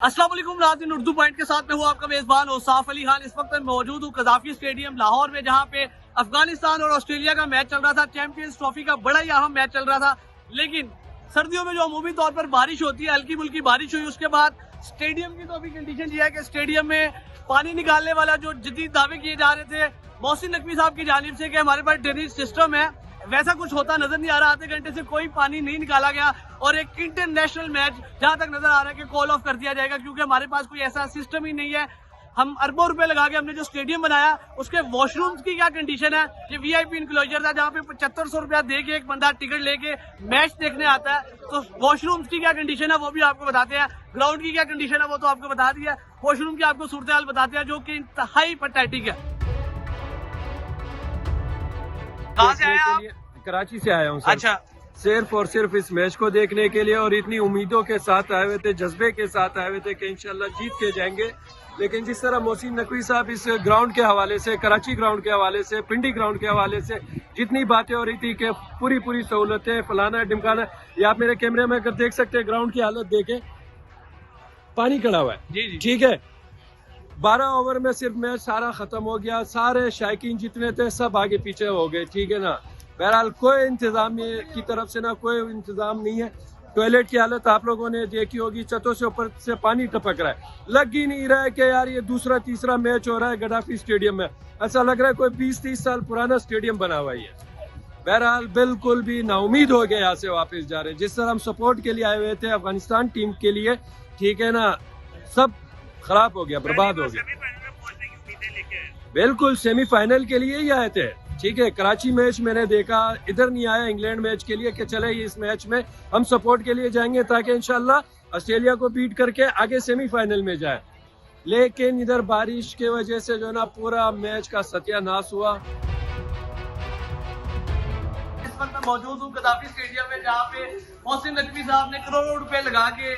अस्सलाम वालेकुम, नाज़रीन उर्दू पॉइंट के साथ में हूँ आपका मेजबान औसाफ अली खान। इस वक्त मैं मौजूद हूँ कज़ाफ़ी स्टेडियम लाहौर में, जहाँ पे अफगानिस्तान और ऑस्ट्रेलिया का मैच चल रहा था। चैंपियंस ट्रॉफी का बड़ा ही अहम मैच चल रहा था। लेकिन सर्दियों में जो अमूमी तौर पर बारिश होती है, हल्की फुल्की बारिश हुई, उसके बाद स्टेडियम की तो अभी कंडीशन ये है कि स्टेडियम में पानी निकालने वाला जो जदीद दावे किए जा रहे थे मोहसिन नकवी साहब की जानिब से कि हमारे पास ड्रेनेज सिस्टम है, वैसा कुछ होता नजर नहीं आ रहा। आधे घंटे से कोई पानी नहीं निकाला गया और एक इंटरनेशनल मैच जहां तक नजर आ रहा है कि कॉल ऑफ कर दिया जाएगा, क्योंकि हमारे पास कोई ऐसा सिस्टम ही नहीं है। हम अरबों रुपए लगा के हमने जो स्टेडियम बनाया, उसके वॉशरूम्स की क्या कंडीशन है। ये वीआईपी इनक्लोजर था जहाँ पे 7500 रुपया दे के एक बंदा टिकट लेके मैच देखने आता है, तो वॉशरूम्स की क्या कंडीशन है वो भी आपको बताते हैं। ग्राउंड की क्या कंडीशन है वो तो आपको बता दिया, वॉशरूम की आपको सूरत हाल बताते हैं जो कि इंतहाई पैथेटिक है। कहाँ से आए आप? कराची से आया हूँ सर। अच्छा, सिर्फ और सिर्फ इस मैच को देखने के लिए, और इतनी उम्मीदों के साथ आए हुए थे, जज्बे के साथ आए हुए थे कि इंशाल्लाह जीत के जाएंगे। लेकिन जिस तरह मोहसिन नकवी साहब इस ग्राउंड के हवाले से, कराची ग्राउंड के हवाले से, पिंडी ग्राउंड के हवाले से जितनी बातें हो रही थी कि पूरी सहूलतें फलाना ढिमकाना, ये आप मेरे कैमरे में अगर देख सकते हैं, ग्राउंड की हालत देखें, पानी खड़ा हुआ है। जी। ठीक है, 12 ओवर में सिर्फ मैच सारा खत्म हो गया, सारे शायकीन जितने थे सब आगे पीछे हो गए। ठीक है ना, बहरहाल कोई इंतजाम की तरफ से ना कोई इंतजाम नहीं है। टॉयलेट की हालत आप लोगों ने देखी होगी, छतों से ऊपर से पानी टपक रहा है। लग ही नहीं रहा है कि यार ये दूसरा तीसरा मैच हो रहा है गद्दाफी स्टेडियम में। ऐसा लग रहा है कोई 20-30 साल पुराना स्टेडियम बना हुआ है। बहरहाल बिल्कुल भी नाउमीद हो गए, यहाँ से वापस जा रहे हैं। जिस तरह हम सपोर्ट के लिए आए हुए थे अफगानिस्तान टीम के लिए, ठीक है ना, सब खराब हो गया, बर्बाद हो गया। बिल्कुल सेमीफाइनल के लिए ही आए थे। ठीक है, कराची मैच मैंने देखा, इधर नहीं आया इंग्लैंड मैच के लिए कि चले इस मैच में हम सपोर्ट के लिए जाएंगे ताकि इंशाल्लाह ऑस्ट्रेलिया को बीट करके आगे सेमीफाइनल में जाए। लेकिन इधर बारिश के वजह से जो ना पूरा मैच का सत्यानाश हुआ। इस वक्त मैं मौजूद हूँ कज़ाफ़ी स्टेडियम में, जहाँ पे मोहसिन नकवी साहब ने करोड़ों रुपए लगा के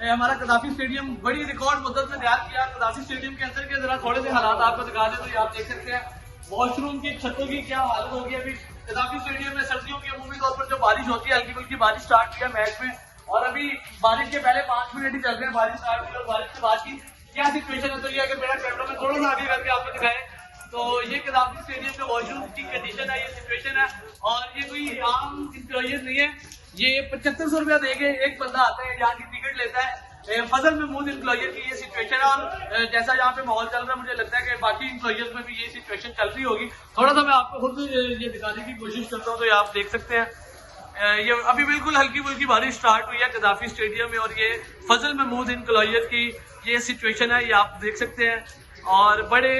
हमारा कज़ाफ़ी स्टेडियम बड़ी रिकॉर्ड मुद्दत में तैयार किया। कज़ाफ़ी स्टेडियम के अंदर के जरा थोड़े से हालात आपको दिखा दें तो ये आप देख सकते हैं वॉशरूम की छतों की क्या हालत होगी। अभी कज़ाफ़ी स्टेडियम में सर्दियों की अमूमी तौर पर जो बारिश होती है, हल्की फुल्की बारिश स्टार्ट किया मैच में, और अभी बारिश के पहले 5 मिनट ही चल रहे हैं बारिश स्टार्ट हुई, और बारिश के बाद की क्या सिचुएशन है तो ये अगर मेरा कैमरा में थोड़ा सा आगे करके आपको दिखाए तो ये कज़ाफ़ी स्टेडियम में वॉशरूम की कंडीशन है, ये सिचुएशन है। और ये कोई आम इंप्लॉइज नहीं है, ये 7500 रुपया देके एक बंदा आता है यहाँ की टिकट लेता है। फजल महमूद इंप्लॉयर की ये सिचुएशन है, और जैसा यहाँ पे माहौल चल रहा है मुझे लगता है कि बाकी इंप्लॉयर्स में भी ये सिचुएशन चल रही होगी। थोड़ा सा मैं आपको खुद ये दिखाने की कोशिश करता हूँ तो ये आप देख सकते हैं, ये अभी बिल्कुल हल्की फुल्की बारिश स्टार्ट हुई है कज़ाफ़ी स्टेडियम में, और ये फजल महमूद इंप्लॉयर की ये सिचुएशन है, ये आप देख सकते हैं। और बड़े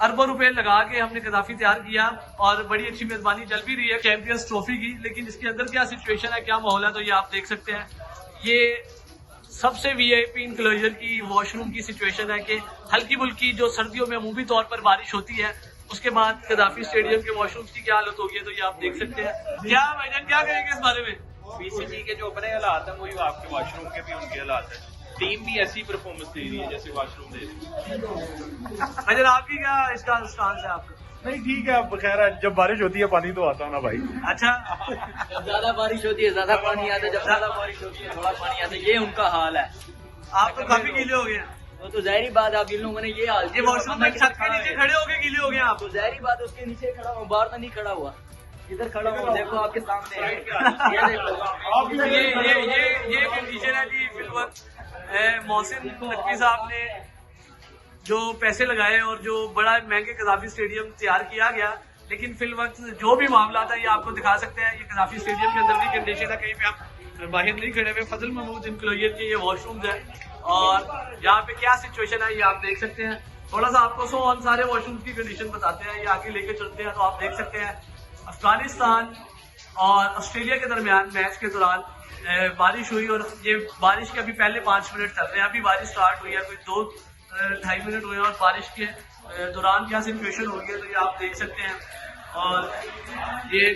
अरबों रुपए लगा के हमने कज़ाफ़ी तैयार किया और बड़ी अच्छी मेजबानी चल भी रही है चैंपियंस ट्रॉफी की। लेकिन इसके अंदर क्या सिचुएशन है, क्या माहौल है, तो ये आप देख सकते हैं। ये सबसे वीआईपी इनक्लोजर की वॉशरूम की सिचुएशन है कि हल्की फुल्की जो सर्दियों में अमूमी तौर पर बारिश होती है, उसके बाद कज़ाफ़ी स्टेडियम के वॉशरूम्स की क्या हालत होगी है तो ये आप देख सकते हैं। क्या भाईजान क्या कहेंगे इस बारे में? बीसीजी के जो अपने हालात हैं वही आपके वॉशरूम के भी उनके हालात हैं। टीम भी ऐसी परफॉर्मेंस दे रही है जैसे वॉशरूम दे रही है। भाईजान आपकी क्या इसका स्टांस है आपका? नहीं ठीक है, अब खैर जब बारिश होती है पानी तो आता है ना भाई। अच्छा, जब ज्यादा बारिश होती है ज्यादा पानी आता है, जब ज्यादा बारिश होती है थोड़ा पानी आता है, ये उनका हाल है। आप तो काफी गीले हो गए। वो तो जाहिर बात है, आप जिन लोगों ने ये हाल ये वॉशरूम में छत के नीचे खड़े हो गए गीले हो गए आप? तो जाहिर बात है उसके नीचे खड़ा हुआ, बाहर तो नहीं खड़ा हुआ, इधर खड़ा हुआ, देखो आपके सामने है। ये देखो ये कंडीशन है जी। फिल वक्त मोहसिन नकवी साहब ने जो पैसे लगाए और जो बड़ा महंगे कज़ाफ़ी स्टेडियम तैयार किया गया, लेकिन फिल वक्त जो भी मामला था ये आपको दिखा सकते हैं। ये कज़ाफ़ी स्टेडियम के अंदर की कंडीशन है, कहीं पे आप बाहर नहीं खड़े हुए। फजल महमूद इंक्लोजर के ये वॉशरूम्स है और यहाँ पे क्या सिचुएशन है ये आप देख सकते हैं। थोड़ा सा आपको सारे वॉशरूम्स की कंडीशन बताते हैं, ये आगे लेके चलते हैं तो आप देख सकते हैं अफगानिस्तान और ऑस्ट्रेलिया के दरमियान मैच के दौरान बारिश हुई, और ये बारिश के अभी पहले 5 मिनट चल रहे हैं, अभी बारिश स्टार्ट हुई है, कोई 2-2.5 मिनट हुए हैं, और बारिश के दौरान क्या सिचुएशन हो गई है तो ये आप देख सकते हैं। और ये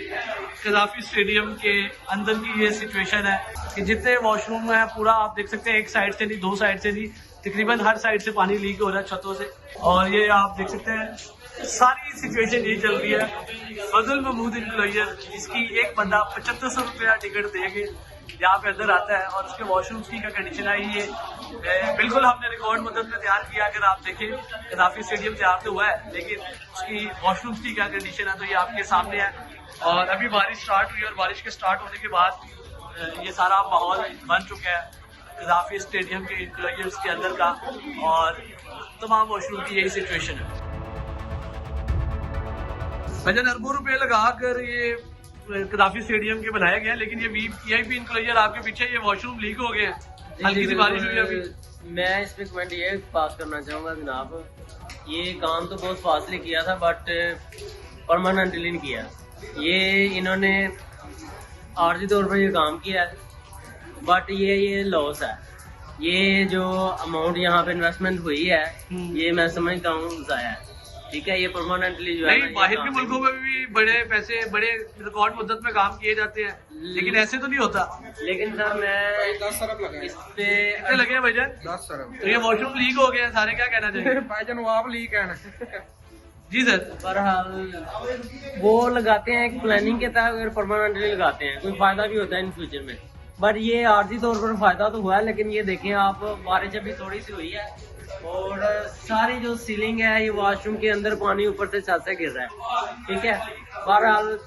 कज़ाफ़ी स्टेडियम के अंदर की ये सिचुएशन है कि जितने वॉशरूम है पूरा आप देख सकते हैं, एक साइड से नहीं 2 साइड से नहीं, तकरीबन हर साइड से पानी लीक हो रहा है छतों से। और ये आप देख सकते हैं सारी सिचुएशन ये चल रही है। फजल महमूद इंक्लोजर, इसकी एक बंदा 7500 रुपया टिकट देके यहाँ पे अंदर आता है और उसके वॉशरूम्स की क्या कंडीशन आई ये बिल्कुल हमने रिकॉर्ड मदद में तैयार किया। अगर आप देखें गद्दाफी स्टेडियम तैयार तो हुआ है लेकिन उसकी वॉशरूम्स की क्या कंडीशन है तो ये आपके सामने है। और अभी बारिश स्टार्ट हुई और बारिश के स्टार्ट होने के बाद ये सारा माहौल बन चुका है गद्दाफी स्टेडियम के इंक्लोजर्स के अंदर का और तमाम वॉशरूम की यही सिचुएशन है। वजन अरबों रुपए लगाकर ये गद्दाफी स्टेडियम के बनाया गया लेकिन ये वीआईपी इंक्लोजर आपके पीछे ये वॉशरूम लीक हो गए हैं। हल्की सी बारिश हुई अभी। मैं इस पे कमेंट ये पास करना चाहूँगा जनाब, ये काम तो बहुत फासले किया था बट परमानेंटली नहीं किया। ये इन्होंने आर्जी तौर पर ये काम किया है बट ये लॉस है। ये जो अमाउंट यहाँ पे इन्वेस्टमेंट हुई है ये मैं समझता हूँ ज़ाया है। ठीक है, ये परमानेंटली जो है नहीं, बाहर के मुल्कों में भी बड़े पैसे बड़े रिकॉर्ड मुद्दत में काम किए जाते हैं लेकिन ऐसे तो नहीं होता। लेकिन सर मैं 10 अरब लगा इस पे कितने लगे हैं भाईजान? 10 अरब तो ये वॉशरूम लीक हो गए हैं सारे, क्या कहना चाहिए? भाईजान वो आप लीक है ना। जी सर। बहरहाल वो लगाते हैं एक प्लानिंग के तहत, अगर परमानेंटली लगाते हैं कोई फायदा भी होता है इन फ्यूचर में। बट ये आर्जी तौर पर फायदा तो हुआ है लेकिन ये देखें आप, बारिश अभी थोड़ी सी हुई है और सारी जो सीलिंग है ये वॉशरूम के अंदर पानी ऊपर से छत से गिर रहा है। ठीक है, बहरहाल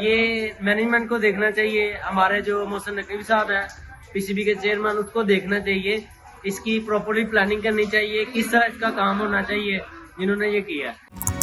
ये मैनेजमेंट को देखना चाहिए, हमारे जो मोहसिन नकवी साहब हैं पीसीबी के चेयरमैन, उसको देखना चाहिए, इसकी प्रॉपर्ली प्लानिंग करनी चाहिए, किस तरह इसका काम होना चाहिए जिन्होंने ये किया है।